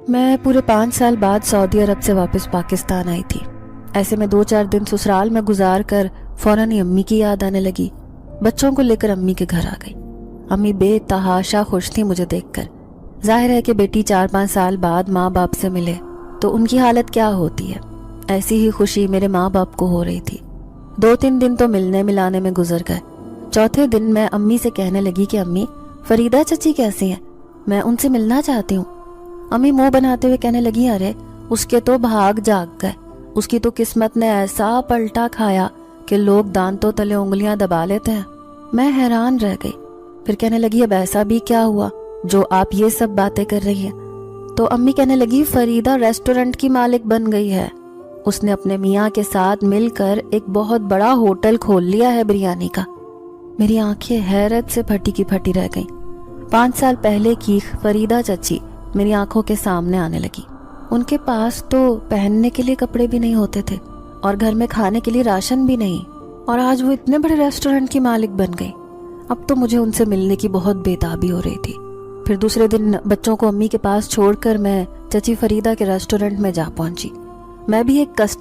میں پورے 5 سال بعد سعودی عرب سے واپس پاکستان آئی تھی۔ ایسے میں 2-4 دن سسرال میں گزار کر فوراً ہی امی کی یاد آنے لگی۔ بچوں کو لے کر امی کے گھر آ گئی۔ امی بے تحاشا خوش تھی مجھے دیکھ کر۔ ظاہر ہے کہ بیٹی 4-5 سال بعد ماں باپ سے ملے تو ان کی حالت کیا ہوتی ہے، ایسی ہی خوشی میرے ماں باپ کو ہو رہی تھی۔ 2-3 دن تو ملنے ملانے میں گزر گئے۔ چوتھے دن میں امی سے کہنے لگی کہ امی، فریدہ چچی کیسی ہیں؟ میں ان سے ملنا چاہتی ہوں۔ امی منہ بناتے ہوئے کہنے لگی، ارے اس کے تو بھاگ جاگ گئے، اس کی تو قسمت نے ایسا پلٹا کھایا کہ لوگ دانتوں تلے انگلیاں دبا لیتے ہیں۔ میں حیران رہ گئی۔ پھر کہنے لگی، اب ایسا بھی کیا ہوا جو آپ یہ سب باتیں کر رہی ہیں؟ تو امی کہنے لگی، فریدہ ریسٹورنٹ کی مالک بن گئی ہے۔ اس نے اپنے میاں کے ساتھ مل کر ایک بہت بڑا ہوٹل کھول لیا ہے بریانی کا۔ میری آنکھیں حیرت سے پھٹی کی پھٹی رہ گئیں۔ 5 سال پہلے کی فریدہ چچی میری آنکھوں کے سامنے آنے لگی۔ ان کے پاس تو پہننے کے لیے کپڑے بھی نہیں ہوتے تھے اور گھر میں کھانے کے لیے راشن بھی نہیں، اور آج وہ اتنے بڑے ریسٹورنٹ کی مالک بن گئی۔ اب تو مجھے ان سے ملنے کی بہت بےتابی ہو رہی تھی۔ پھر دوسرے دن بچوں کو امی کے پاس چھوڑ کر میں چچی فریدہ کے ریسٹورنٹ میں جا پہنچی۔ میں بھی ایک کسٹمر